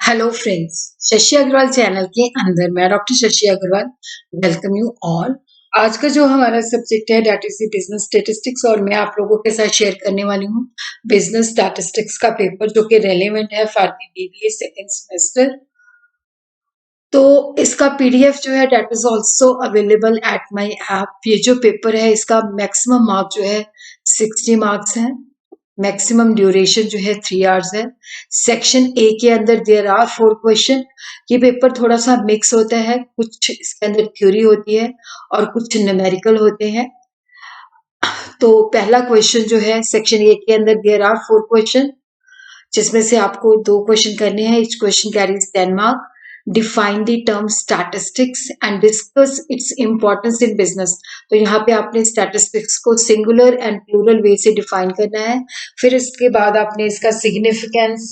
Hello friends, Shashi Agarwal channel के अंदर मैं doctor Shashi Agarwal welcome you all. आज का जो हमारा सब्जेक्ट है दैट इज बिजनेस स्टैटिस्टिक्स और मैं आप लोगों के साथ शेयर करने वाली हूँ बिजनेस स्टैटिस्टिक्स का पेपर जो कि रेलेवेंट है for the BBA second semester. तो इसका पीडीएफ जो है that is also available at my app. ये जो पेपर है इसका मैक्सिमम मार्क जो है 60 मार्क्स है। मैक्सिमम ड्यूरेशन जो है 3 आवर्स है। सेक्शन ए के अंदर देयर आर 4 क्वेश्चन। ये पेपर थोड़ा सा मिक्स होता है, कुछ इसके अंदर थ्योरी होती है और कुछ न्यूमेरिकल होते हैं। तो पहला क्वेश्चन जो है सेक्शन ए के अंदर देयर आर 4 क्वेश्चन, जिसमें से आपको 2 क्वेश्चन करने हैं। Each question carries 10 mark. Define the term statistics and discuss its importance in business. तो यहाँ पे आपने स्टैटिस्टिक्स को सिंगुलर एंड प्लूरल वे से डिफाइन करना है। फिर इसके बाद आपने इसका सिग्निफिकेंस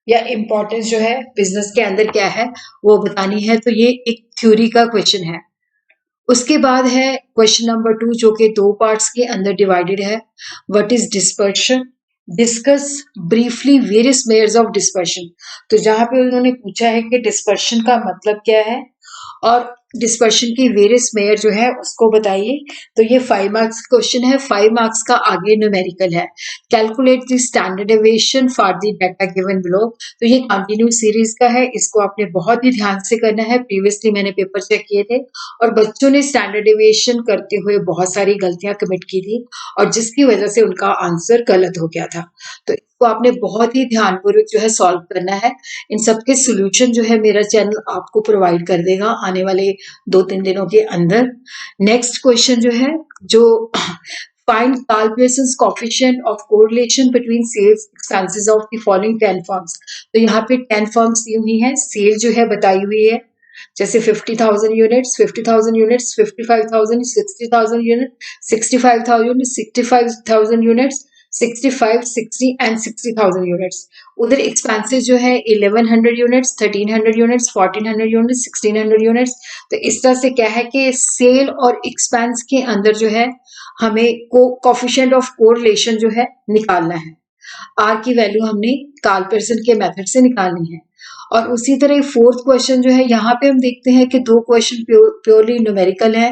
या इम्पोर्टेंस जो है बिजनेस के अंदर क्या है वो बतानी है। तो ये एक थ्योरी का क्वेश्चन है। उसके बाद है क्वेश्चन नंबर 2 जो कि 2 पार्ट्स के अंदर डिवाइडेड है। What is dispersion? Discuss briefly various measures of dispersion. तो जहां पे उन्होंने पूछा है कि डिस्पर्शन का मतलब क्या है और डिस्पर्शन की वेरियस मेयर जो है उसको बताइए। तो ये 5 मार्क्स क्वेश्चन है। 5 मार्क्स का आगे न्यूमेरिकल है। Calculate the standard deviation for the data given below. तो ये कंटिन्यू सीरीज का है, इसको आपने बहुत ही ध्यान से करना है। प्रीवियसली मैंने पेपर चेक किए थे और बच्चों ने स्टैंडर्ड डेविएशन करते हुए बहुत सारी गलतियां कमिट की थी और जिसकी वजह से उनका आंसर गलत हो गया था। तो इसको आपने बहुत ही ध्यानपूर्वक जो है सॉल्व करना है। इन सबके सोल्यूशन जो है मेरा चैनल आपको प्रोवाइड कर देगा आने वाले 2-3 दिनों के अंदर। नेक्स्ट क्वेश्चन जो है जो find Carl Pearson's coefficient of correlation between sales expenses of the following 10 firms। तो यहाँ पे 10 firms दी हुई हैं, सेल जो है बताई हुई है, जैसे 50,000 units, 50,000 units, 55,000, 60,000 unit, 65,000, 65,000 units, 65, 60 and 60,000 units. उधर एक्सपेंसेस जो है 1100 यूनिट्स, 1300 यूनिट्स, 1400 यूनिट्स, 1600 यूनिट्स। तो इस तरह से क्या है कि सेल और एक्सपेंस के अंदर जो है हमें कोफिशिएंट ऑफ कोरिलेशन जो है निकालना है। आर की वैल्यू हमने कार्ल पियर्सन के मेथड से निकालनी है। और उसी तरह फोर्थ क्वेश्चन जो है यहाँ पे हम देखते हैं कि 2 क्वेश्चन प्योरली न्यूमेरिकल है,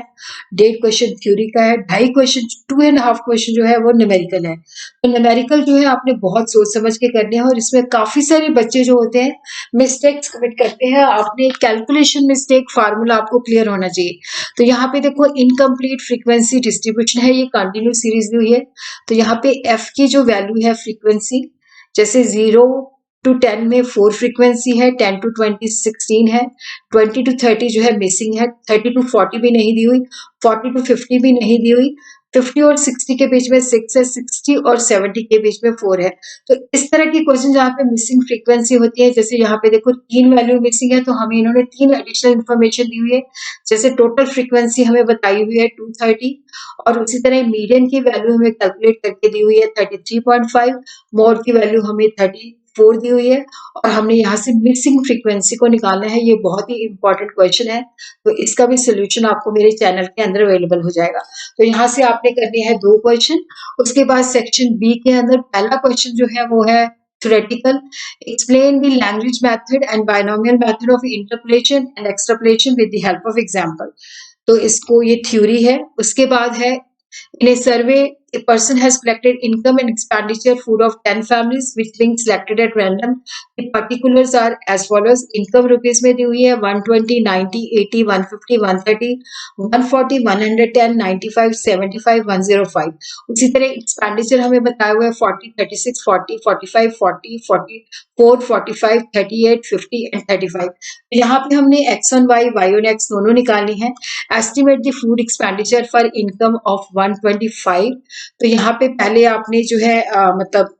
1.5 क्वेश्चन थ्योरी का है, 2.5 क्वेश्चन 2.5 क्वेश्चन जो है वो न्यूमेरिकल है। तो न्यूमेरिकल जो है आपने बहुत सोच समझ के करने हैं और इसमें काफी सारे बच्चे जो होते हैं मिस्टेक्स कमिट करते हैं। आपने कैलकुलेशन मिस्टेक फार्मूला आपको क्लियर होना चाहिए। तो यहाँ पे देखो इनकम्प्लीट फ्रीक्वेंसी डिस्ट्रीब्यूशन है, ये कंटिन्यू सीरीज दी हुई है। तो यहाँ पे एफ की जो वैल्यू है फ्रीक्वेंसी, जैसे 0 to 10 में 4 फ्रीक्वेंसी है, 10 to 20 16 है, 20 to 30 जो है मिसिंग है, 30 to 40 भी नहीं दी हुई, 40 to 50 भी नहीं दी हुई, 50 और 60 के बीच में 6 है, 60 और 70 के बीच में 4 है। तो इस तरह की क्वेश्चन जहाँ पे मिसिंग फ्रीक्वेंसी होती है, जैसे यहाँ पे देखो 3 वैल्यू मिसिंग है तो हमें इन्होंने 3 एडिशनल इन्फॉर्मेशन दी हुई है। जैसे टोटल फ्रीक्वेंसी हमें बताई हुई है 230 और उसी तरह मीडियन की वैल्यू हमें कैलकुलेट करके दी हुई है 33.5, मोड की वैल्यू हमें 34 दी हुई है और हमने यहाँ से मिसिंग फ्रीक्वेंसी को निकालना है। ये बहुत ही इंपॉर्टेंट क्वेश्चन है, तो इसका भी सोल्यूशन आपको मेरे चैनल के अंदर अवेलेबल हो जाएगा। तो यहाँ से आपने करने हैं 2 क्वेश्चन। उसके बाद सेक्शन बी के अंदर पहला क्वेश्चन जो है वो है theoretical। explain the language method and binomial method of interpolation and extrapolation with the help of example। तो इसको ये थ्योरी है। उसके बाद है in a survey a person has collected income and expenditure food of 10 families which being selected at random। the particulars are as follows। income rupees में दी हुई है 120 90 80 150 130 140 110 95 75 105। उसी तरह एक्सपेंडिचर हमें बताया हुआ है 40 36 40 45 40 44 45 38 50 एंड 35। यहाँ पे हमने x1 y y on x दोनों निकालनी है। Estimate the food expenditure for income of 125। तो यहाँ पे पहले आपने जो है मतलब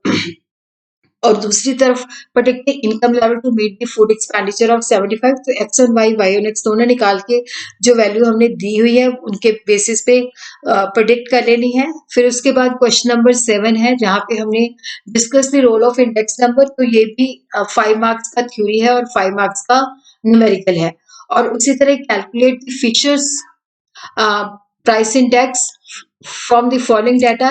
और दूसरी तरफ predict income level to meet the food expenditure of 75। तो x on y y on x दोनों निकाल के जो वैल्यू हमने दी हुई है उनके बेसिस पे प्रोडिक्ट कर लेनी है। फिर उसके बाद क्वेश्चन नंबर 7 है जहाँ पे हमने discuss the role of index number. तो ये भी 5 मार्क्स का थ्योरी है और 5 मार्क्स का न्यूमेरिकल है। और उसी तरह calculate the Fisher's price index from the following data।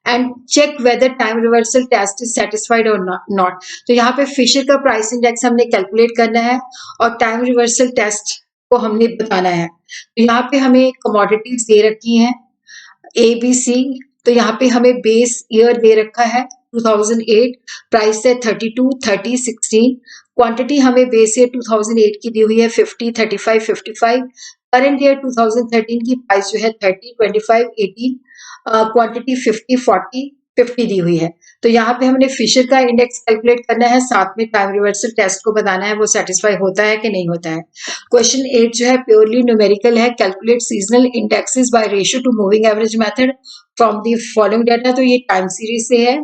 And check whether time reversal test is satisfied और नॉट। तो यहाँ पे फिशर का प्राइस इंडेक्स हमने कैलकुलेट करना है और टाइम रिवर्सल टेस्ट को हमने बताना है। तो यहाँ पे हमें कमोडिटीज दे रखी हैं ABC। तो यहाँ पे हमें बेस ईयर दे रखा है 2008, प्राइस है 32, 30, 16। क्वांटिटी हमें बेस ईयर 2008 की दी हुई है 50, 35, 55। करंट ईयर 2013 की प्राइस जो है 30, 25, 18। क्वांटिटी 50, 40, 50 दी हुई है। तो यहाँ पे हमने फिशर का इंडेक्स कैलकुलेट करना है, साथ में टाइम रिवर्सल टेस्ट को बताना है वो सेटिस्फाई होता है कि नहीं होता है। क्वेश्चन 8 जो है प्योरली न्यूमेरिकल है, calculate seasonal indexes by ratio to moving average method from the following data. तो ये टाइम सीरीज से है।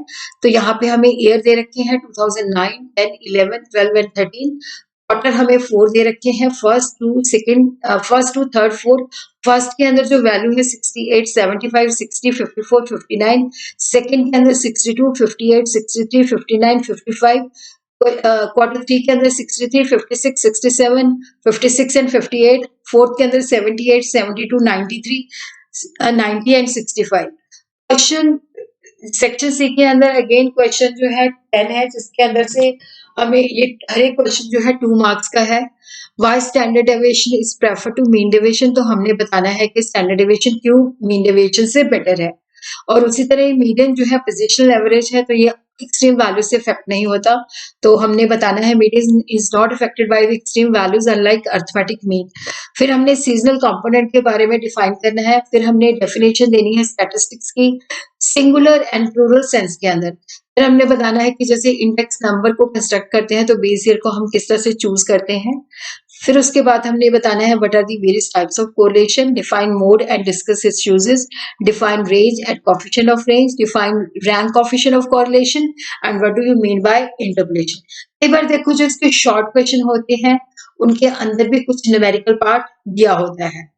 तो यहाँ पे हमें ईयर दे रखे हैं 2009, 10, 11, 12 एंड 13। क्वार्टर हमें 4 दे रखे हैं, first to third fourth. First के अंदर जो वैल्यू है 68, 75, 60, 54, 59। सेकंड के अंदर 62, 58, 63, 59, 55। क्वार्टर 3 के अंदर 63, 56, 67, 56 एंड 58। फोर्थ के अंदर 78, 72, 93, 90 एंड 65। क्वेश्चन सेक्शन सी के अंदर अगेन क्वेश्चन जो है 10 है, जिसके अंदर से हमें ये हर एक क्वेश्चन जो है 2 मार्क्स का है। Why standard deviation is prefer to mean deviation. तो हमने बताना है कि स्टैंडर्ड डेविएशन क्यों मीन डेविएशन से बेटर है। और उसी तरह मीडियन जो है पोजिशनल एवरेज है, तो ये एक्सट्रीम वैल्यू से इफेक्ट नहीं होता। तो हमने बताना है median is not affected by the extreme values unlike arithmetic mean. फिर हमने सीजनल कंपोनेंट के बारे में डिफाइन करना है। फिर हमने डेफिनेशन देनी है स्टैटिस्टिक्स की सिंगुलर एंड प्लूरल सेंस के अंदर। फिर हमने बताना है कि जैसे इंडेक्स नंबर को कंस्ट्रक्ट करते हैं तो बेस ईयर को हम किस तरह से चूज करते हैं। फिर उसके बाद हमने बताना है what are the various types of correlation, define mode and discuss its uses, define range and coefficient of range, define rank coefficient of correlation and what do you mean by interpolation. कई बार देखो जो इसके short question होते हैं उनके अंदर भी कुछ न्यूमेरिकल पार्ट दिया होता है।